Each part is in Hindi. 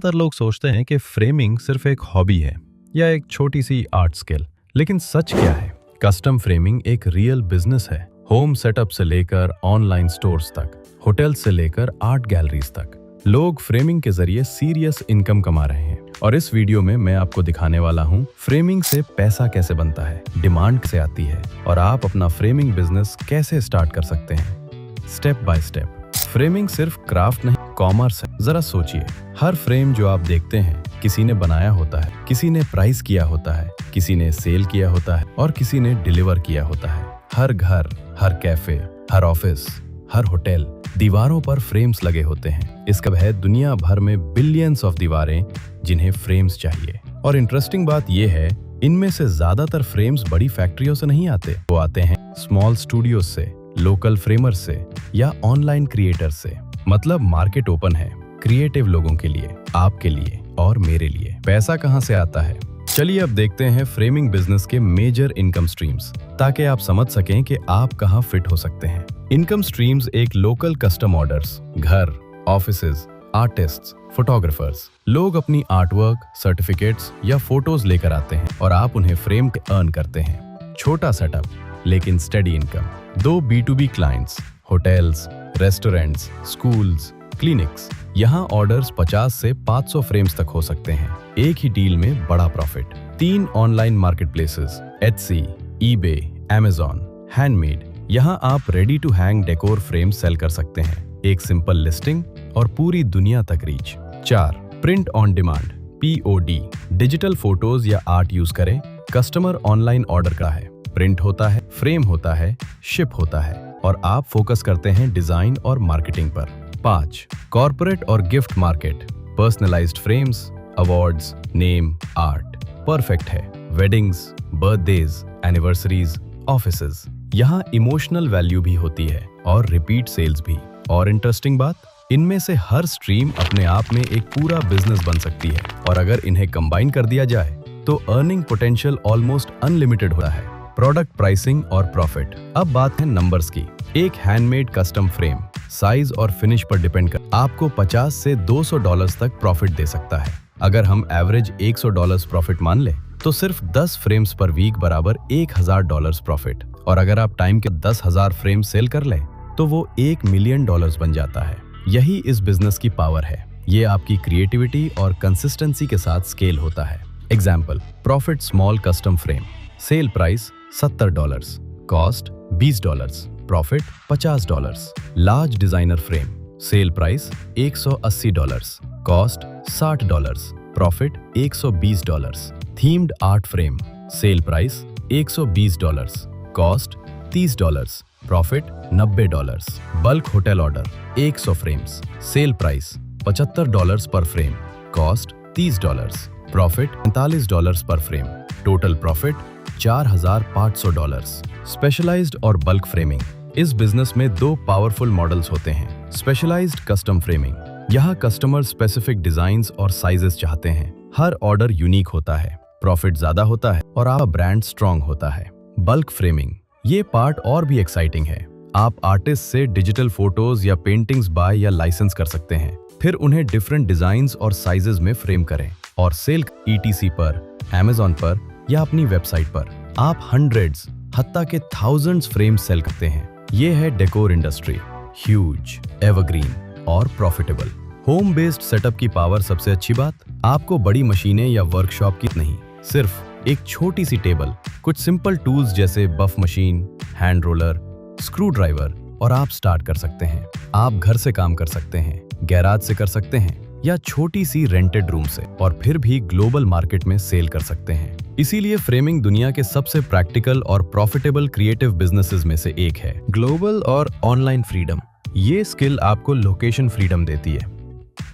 ज्यादातर लोग सोचते हैं कि फ्रेमिंग सिर्फ एक हॉबी है या एक छोटी सी आर्ट स्किल, लेकिन सच क्या है? कस्टम फ्रेमिंग एक रियल बिजनेस है। होम सेटअप से लेकर ऑनलाइन स्टोर्स तक, होटल से लेकर आर्ट गैलरीज तक, लोग फ्रेमिंग के जरिए सीरियस इनकम कमा रहे हैं। और इस वीडियो में मैं आपको दिखाने वाला हूँ फ्रेमिंग से पैसा कैसे बनता है, डिमांड से आती है और आप अपना फ्रेमिंग बिजनेस कैसे स्टार्ट कर सकते हैं स्टेप बाय स्टेप। फ्रेमिंग सिर्फ क्राफ्ट नहीं, कॉमर्स है। जरा सोचिए, हर फ्रेम जो आप देखते हैं किसी ने बनाया होता है, किसी ने प्राइस किया होता है, किसी ने सेल किया होता है और किसी ने डिलीवर किया होता है। हर घर, हर कैफे, हर ऑफिस, हर होटल, दीवारों पर फ्रेम्स लगे होते हैं। इसका है दुनिया भर में बिलियंस ऑफ दीवारें जिन्हें फ्रेम्स चाहिए। और इंटरेस्टिंग बात यह है, इनमें से ज्यादातर फ्रेम्स बड़ी फैक्ट्रियों से नहीं आते, वो आते हैं स्मॉल स्टूडियोज से, लोकल फ्रेमर से या ऑनलाइन क्रिएटर से। मतलब मार्केट ओपन है क्रिएटिव लोगों के लिए, आपके लिए और मेरे लिए। पैसा कहां से आता है? चलिए अब देखते हैं फ्रेमिंग बिजनेस के मेजर इनकम स्ट्रीम्स, ताकि आप समझ सकें कि आप कहां फिट हो सकते हैं। इनकम स्ट्रीम्स एक लोकल कस्टम ऑर्डर्स, घर, ऑफिसेज, आर्टिस्ट्स, फोटोग्राफर्स। लोग अपनी आर्टवर्क, सर्टिफिकेट्स या फोटोज लेकर आते हैं और आप उन्हें फ्रेम अर्न करते हैं। छोटा सेटअप लेकिन steady income. 2 B2B clients, hotels, restaurants, schools, clinics. यहाँ ऑर्डर्स 50 से 500 फ्रेम्स तक हो सकते हैं। एक ही डील में बड़ा profit. 3 online marketplaces, Etsy, eBay, Amazon, handmade. यहाँ आप ready to hang decor frame sell कर सकते हैं। एक सिंपल लिस्टिंग और पूरी दुनिया तक reach. 4 print on demand, POD। Digital photos या आर्ट यूज करें, कस्टमर ऑनलाइन ऑर्डर का है, प्रिंट होता है, फ्रेम होता है, शिप होता है और आप फोकस करते हैं डिजाइन और मार्केटिंग पर। 5 कॉर्पोरेट और gift market, personalised frames, awards, name, art. Perfect है वेडिंग्स, बर्थडेज, एनिवर्सरीज, ऑफिसेज। यहाँ इमोशनल वैल्यू भी होती है और रिपीट सेल्स भी। और इंटरेस्टिंग बात, इनमें से हर स्ट्रीम अपने आप में एक पूरा बिजनेस बन सकती है और अगर इन्हें कंबाइन कर दिया जाए तो अर्निंग पोटेंशियल ऑलमोस्ट अनलिमिटेड होता है। प्रोडक्ट प्राइसिंग और प्रॉफिट। अब बात है नंबर्स की। एक हैंडमेड कस्टम फ्रेम साइज और फिनिश पर डिपेंड कर आपको $50 से $200 तक प्रॉफिट दे सकता है। अगर हम एवरेज $100 प्रॉफिट मान ले तो सिर्फ 10 फ्रेम्स पर वीक बराबर $1000 प्रॉफिट। और अगर आप टाइम के 10,000 फ्रेम सेल कर लें तो वो $1 मिलियन बन जाता है। यही इस बिजनेस की पावर है। ये आपकी क्रिएटिविटी और कंसिस्टेंसी के साथ स्केल होता है। Example, profit small custom frame, sell price $70, cost $20, profit $50। Large designer frame, sell price $180, cost $60, profit $120। Themed art frame, sell price $120, cost $30, profit $90। Bulk hotel order 100 frames, sell price $75 per frame, cost $30, profit $45 per frame, total profit $4500। Specialised और बल्क फ्रेमिंग। इस बिजनेस में 2 पावरफुल मॉडल्स होते हैं। स्पेशलाइज्ड कस्टम फ्रेमिंग, यहाँ कस्टमर स्पेसिफिक डिजाइन्स और साइजेस चाहते हैं। हर ऑर्डर यूनिक होता है, प्रॉफिट ज्यादा होता है और आपका ब्रांड स्ट्रांग होता है। बल्क फ्रेमिंग, ये पार्ट और भी एक्साइटिंग है। आप आर्टिस्ट से डिजिटल फोटोज या पेंटिंग्स बाय या लाइसेंस कर सकते हैं, फिर उन्हें डिफरेंट डिजाइन्स और साइजेस में फ्रेम करें और सेल ETC पर, Amazon पर या अपनी वेबसाइट पर। आप हंड्रेड्स, हत्ता के थाउजेंड्स फ्रेम्स सेल करते हैं। ये है डेकोर इंडस्ट्री, ह्यूज, एवरग्रीन और प्रॉफिटेबल। होम बेस्ड सेटअप की पावर। सबसे अच्छी बात, आपको बड़ी मशीनें या वर्कशॉप की नहीं, सिर्फ एक छोटी सी टेबल, कुछ सिंपल टूल्स जैसे buff machine, hand roller, screwdriver और आप स्टार्ट कर सकते हैं। आप घर से काम कर सकते हैं, गैराज से कर सकते हैं या छोटी सी रेंटेड रूम से, और फिर भी ग्लोबल मार्केट में सेल कर सकते हैं। इसीलिए फ्रेमिंग दुनिया के सबसे प्रैक्टिकल और प्रॉफिटेबल क्रिएटिव बिजनेसेस में से एक है। ग्लोबल और ऑनलाइन फ्रीडम। ये स्किल आपको लोकेशन फ्रीडम देती है।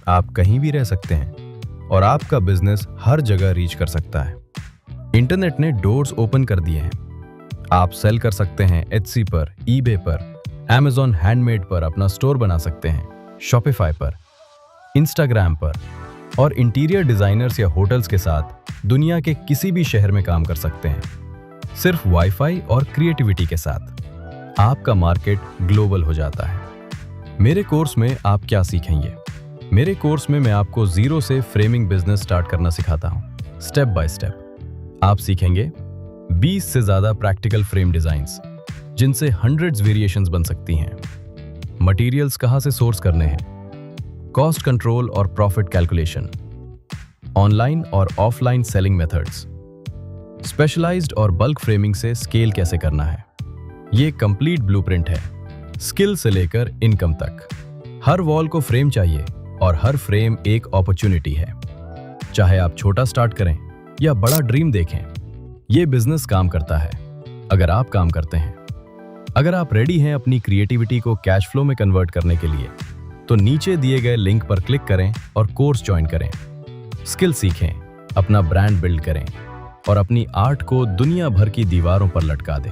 आप कहीं भी रह सकते हैं और आपका बिजनेस हर जगह रीच कर सकता है। इंटरनेट ने डोर्स ओपन कर दिए हैं। आप सेल कर सकते हैं Etsy पर, eBay पर, Amazon हैंडमेड पर अपना स्टोर बना सकते हैं, Shopify पर, Instagram पर और इंटीरियर डिजाइनर्स या होटल्स के साथ दुनिया के किसी भी शहर में काम कर सकते हैं, सिर्फ वाईफाई और क्रिएटिविटी के साथ। आपका मार्केट ग्लोबल हो जाता है। मेरे कोर्स में आप क्या सीखेंगे? मेरे कोर्स में मैं आपको जीरो से फ्रेमिंग बिजनेस स्टार्ट करना सिखाता हूँ, स्टेप बाय स्टेप। आप सीखेंगे 20 से ज्यादा प्रैक्टिकल फ्रेम डिजाइन्स, जिनसे हंड्रेड्स वेरिएशंस बन सकती हैं। मटेरियल्स कहाँ से सोर्स करने हैं, कॉस्ट कंट्रोल और प्रॉफिट कैलकुलेशन, ऑनलाइन और ऑफलाइन सेलिंग मेथड्स, स्पेशलाइज्ड और बल्क फ्रेमिंग से स्केल कैसे करना है। ये कंप्लीट ब्लूप्रिंट है, स्किल से लेकर इनकम तक। हर वॉल को फ्रेम चाहिए और हर फ्रेम एक अपॉर्चुनिटी है। चाहे आप छोटा स्टार्ट करें या बड़ा ड्रीम देखें, ये बिजनेस काम करता है अगर आप काम करते हैं। अगर आप रेडी हैं अपनी क्रिएटिविटी को कैश फ्लो में कन्वर्ट करने के लिए, तो नीचे दिए गए लिंक पर क्लिक करें और कोर्स ज्वाइन करें। स्किल सीखें, अपना ब्रांड बिल्ड करें और अपनी आर्ट को दुनिया भर की दीवारों पर लटका दें।